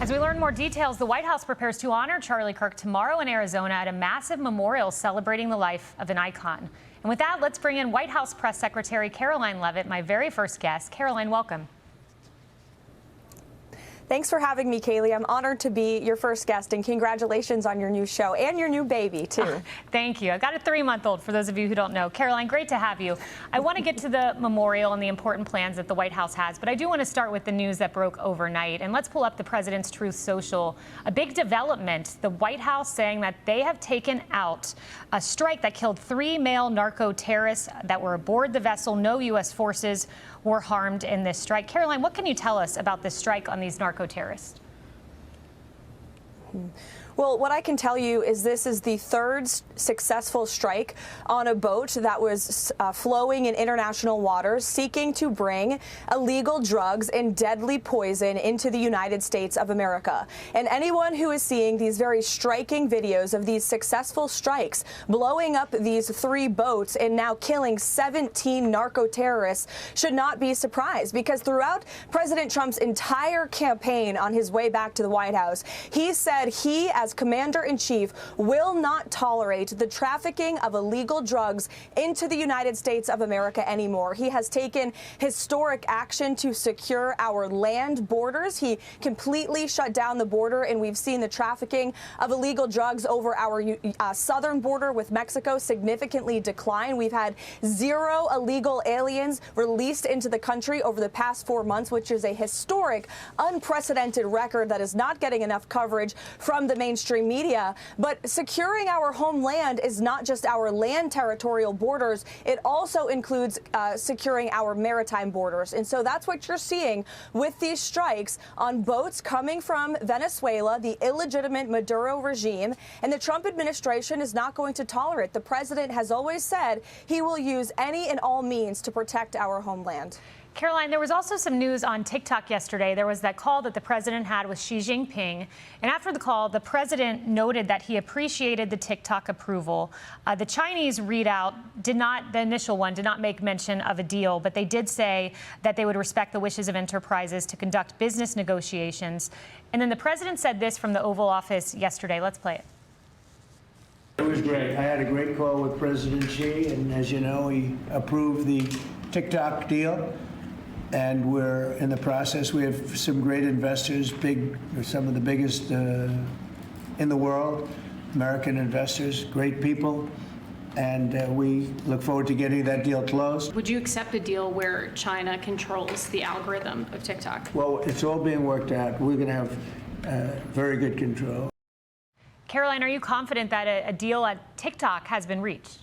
As we learn more details, the White House prepares to honor Charlie Kirk tomorrow in Arizona at a massive memorial celebrating the life of an icon. And with that, let's bring in White House Press Secretary Karoline Leavitt, my very first guest. Karoline, welcome. Thanks for having me, Kaylee. I'm honored to be your first guest, and congratulations on your new show and your new baby, too. Thank you. I've got a 3-month-old, for those of you who don't know. Karoline, great to have you. I want to get to the memorial and the important plans that the White House has, but I do want to start with the news that broke overnight. And let's pull up the president's Truth Social. A big development, the White House saying that they have taken out a strike that killed 3 male narco-terrorists that were aboard the vessel. No U.S. forces were harmed in this strike. Karoline, what can you tell us about this strike on these narco-terrorists? Well, what I can tell you is this is the third successful strike on a boat that was flowing in international waters, seeking to bring illegal drugs and deadly poison into the United States of America. And anyone who is seeing these very striking videos of these successful strikes, blowing up these 3 boats and now killing 17 narco-terrorists, should not be surprised, because throughout President Trump's entire campaign on his way back to the White House, he said he, as Commander-in-Chief, will not tolerate the trafficking of illegal drugs into the United States of America anymore. He has taken historic action to secure our land borders. He completely shut down the border, and we've seen the trafficking of illegal drugs over our southern border with Mexico significantly decline. We've had 0 illegal aliens released into the country over the past 4 months, which is a historic, unprecedented record that is not getting enough coverage from the mainstream media. But securing our homeland is not just our land territorial borders, it also includes securing our maritime borders. And so that's what you're seeing with these strikes on boats coming from Venezuela, the illegitimate Maduro regime, and the Trump administration is not going to tolerate. The president has always said he will use any and all means to protect our homeland. Karoline, there was also some news on TikTok yesterday. There was that call that the president had with Xi Jinping. And after the call, the president noted that he appreciated the TikTok approval. The Chinese readout the initial one, did not make mention of a deal, but they did say that they would respect the wishes of enterprises to conduct business negotiations. And then the president said this from the Oval Office yesterday. Let's play it. It was great. I had a great call with President Xi, and as you know, he approved the TikTok deal. And we're in the process. We have some great investors, some of the biggest in the world, American investors, great people. And we look forward to getting that deal closed. Would you accept a deal where China controls the algorithm of TikTok? Well, it's all being worked out. We're going to have very good control. Karoline, are you confident that a deal at TikTok has been reached?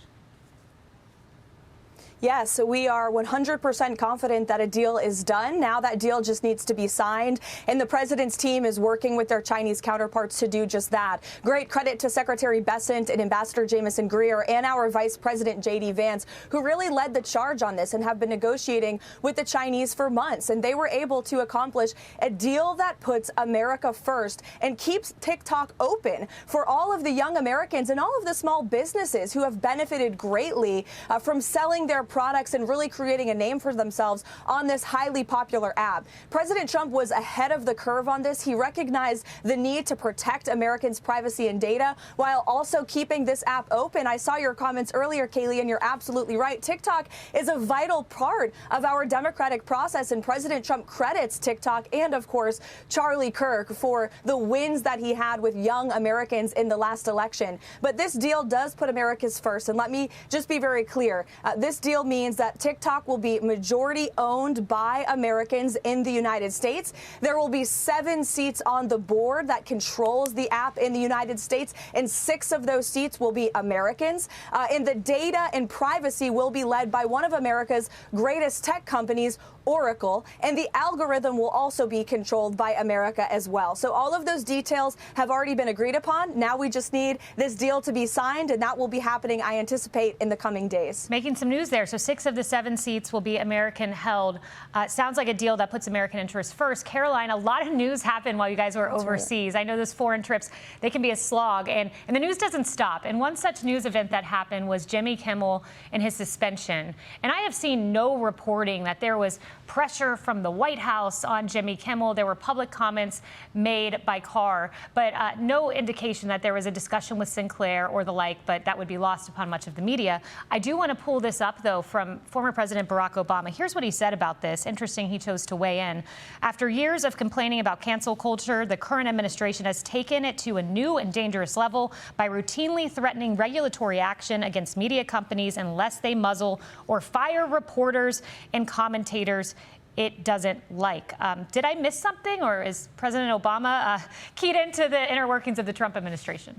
Yes, so we are 100% confident that a deal is done. Now that deal just needs to be signed, and the president's team is working with their Chinese counterparts to do just that. Great credit to Secretary Bessent and Ambassador Jamieson Greer and our Vice President J.D. Vance, who really led the charge on this and have been negotiating with the Chinese for months. And they were able to accomplish a deal that puts America first and keeps TikTok open for all of the young Americans and all of the small businesses who have benefited greatly from selling their products and really creating a name for themselves on this highly popular app. President Trump was ahead of the curve on this. He recognized the need to protect Americans' privacy and data while also keeping this app open. I saw your comments earlier, Kaylee, and you're absolutely right. TikTok is a vital part of our democratic process, and President Trump credits TikTok and, of course, Charlie Kirk for the wins that he had with young Americans in the last election. But this deal does put America's first, and let me just be very clear. This deal means that TikTok will be majority owned by Americans in the United States. There will be 7 seats on the board that controls the app in the United States, and 6 of those seats will be Americans. And the data and privacy will be led by one of America's greatest tech companies, Oracle, and the algorithm will also be controlled by America as well. So all of those details have already been agreed upon. Now we just need this deal to be signed, and that will be happening, I anticipate, in the coming days. Making some news there. So 6 of the 7 seats will be American held. Sounds like a deal that puts American interests first. Karoline, a lot of news happened while you guys were overseas. Right. I know those foreign trips, they can be a slog, and the news doesn't stop. And one such news event that happened was Jimmy Kimmel and his suspension. And I have seen no reporting that there was pressure from the White House on Jimmy Kimmel. There were public comments made by Carr, but no indication that there was a discussion with Sinclair or the like, but that would be lost upon much of the media. I do want to pull this up, though, from former President Barack Obama. Here's what he said about this. Interesting, he chose to weigh in. After years of complaining about cancel culture, the current administration has taken it to a new and dangerous level by routinely threatening regulatory action against media companies unless they muzzle or fire reporters and commentators it doesn't like. Did I miss something, or is President Obama keyed into the inner workings of the Trump administration?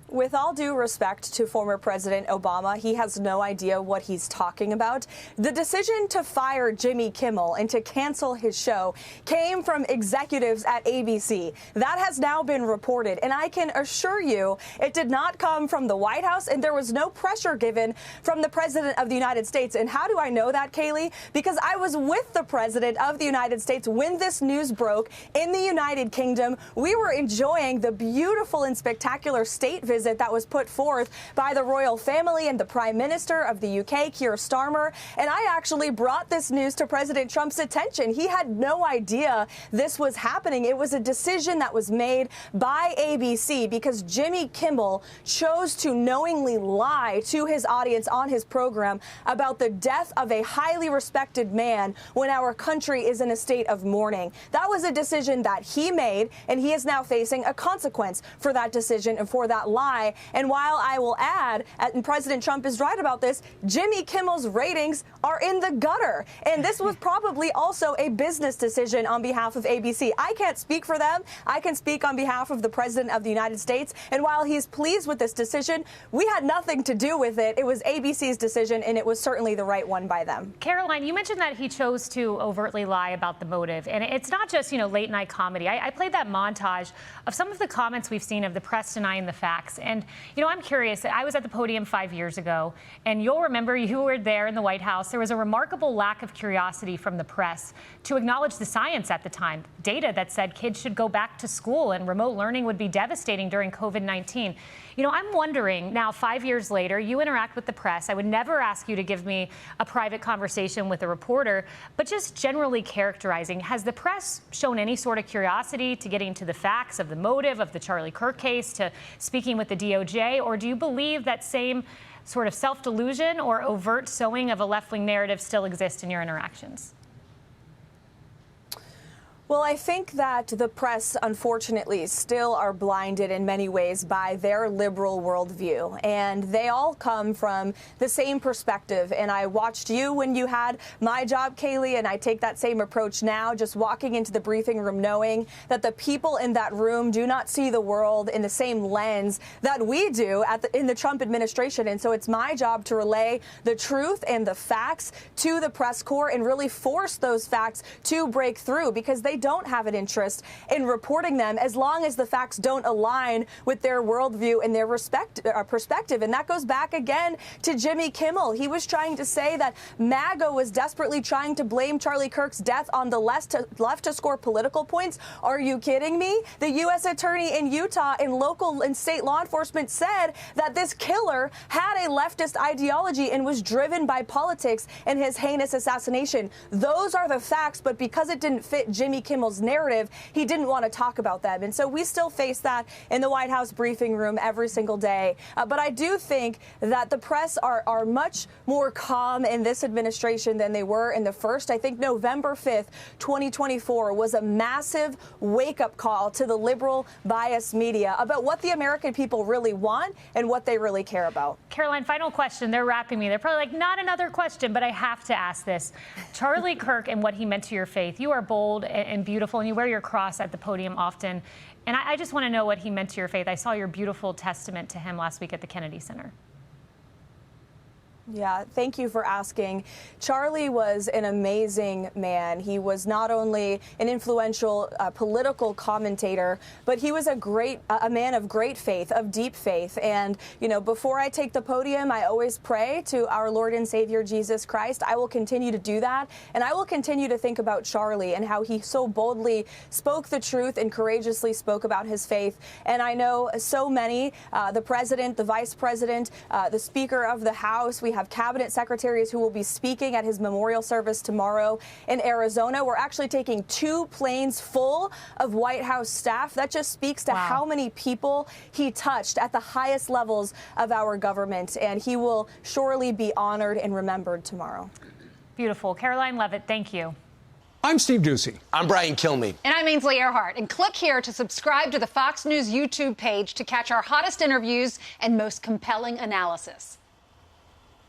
With all due respect to former President Obama, he has no idea what he's talking about. The decision to fire Jimmy Kimmel and to cancel his show came from executives at ABC. That has now been reported, and I can assure you it did not come from the White House, and there was no pressure given from the President of the United States. And how do I know that, Kaylee? Because I was with the President of the United States when this news broke in the United Kingdom. We were enjoying the beautiful and spectacular state visit that was put forth by the royal family and the Prime Minister of the UK, Keir Starmer. And I actually brought this news to President Trump's attention. He had no idea this was happening. It was a decision that was made by ABC because Jimmy Kimmel chose to knowingly lie to his audience on his program about the death of a highly respected man when our country is in a state of mourning. That was a decision that he made, and he is now facing a consequence for that decision and for that lie. And while I will add, and President Trump is right about this, Jimmy Kimmel's ratings are in the gutter. And this was probably also a business decision on behalf of ABC. I can't speak for them. I can speak on behalf of the President of the United States. And while he's pleased with this decision, we had nothing to do with it. It was ABC's decision, and it was certainly the right one by them. Caroline, you mentioned that he chose to overtly lie about the motive. And it's not just, late night comedy. I played that montage of some of the comments we've seen of the press denying the facts. And, I'm curious. I was at the podium 5 years ago, and you'll remember you were there in the White House. There was a remarkable lack of curiosity from the press to acknowledge the science at the time, data that said kids should go back to school and remote learning would be devastating during COVID-19. I'm wondering now, 5 years later, you interact with the press. I would never ask you to give me a private conversation with a reporter, but just generally characterizing, has the press shown any sort of curiosity to getting to the facts of the motive of the Charlie Kirk case, to speaking with the DOJ, or do you believe that same sort of self-delusion or overt sowing of a left-wing narrative still exists in your interactions? Well, I think that the press, unfortunately, still are blinded in many ways by their liberal worldview. And they all come from the same perspective. And I watched you when you had my job, Kaylee, and I take that same approach now, just walking into the briefing room knowing that the people in that room do not see the world in the same lens that we do in the Trump administration. And so it's my job to relay the truth and the facts to the press corps and really force those facts to break through, because they don't have an interest in reporting them as long as the facts don't align with their worldview and their perspective. And that goes back again to Jimmy Kimmel. He was trying to say that MAGA was desperately trying to blame Charlie Kirk's death on the left to score political points. Are you kidding me? The U.S. attorney in Utah and local and state law enforcement said that this killer had a leftist ideology and was driven by politics in his heinous assassination. Those are the facts, but because it didn't fit Jimmy Kimmel's narrative, he didn't want to talk about them. And so we still face that in the White House briefing room every single day. But I do think that the press are much more calm in this administration than they were in the first. I think November 5th, 2024 was a massive wake-up call to the liberal bias media about what the American people really want and what they really care about. Caroline, final question. They're wrapping me. They're probably like, not another question, but I have to ask this. Charlie Kirk and what he meant to your faith. You are bold and beautiful, and you wear your cross at the podium often. And I just want to know what he meant to your faith. I saw your beautiful testament to him last week at the Kennedy Center. Yeah, thank you for asking. Charlie was an amazing man. He was not only an influential political commentator, but he was a man of great faith, of deep faith. And, before I take the podium, I always pray to our Lord and Savior, Jesus Christ. I will continue to do that. And I will continue to think about Charlie and how he so boldly spoke the truth and courageously spoke about his faith. And I know so many, the president, the vice president, the Speaker of the House, we have cabinet secretaries who will be speaking at his memorial service tomorrow in Arizona. We're actually taking 2 planes full of White House staff. That just speaks to how many people he touched at the highest levels of our government, and he will surely be honored and remembered tomorrow. Beautiful. Caroline Levitt, thank you. I'm Steve Doocy. I'm Brian Kilmeade. And I'm Ainsley Earhart. And click here to subscribe to the Fox News YouTube page to catch our hottest interviews and most compelling analysis.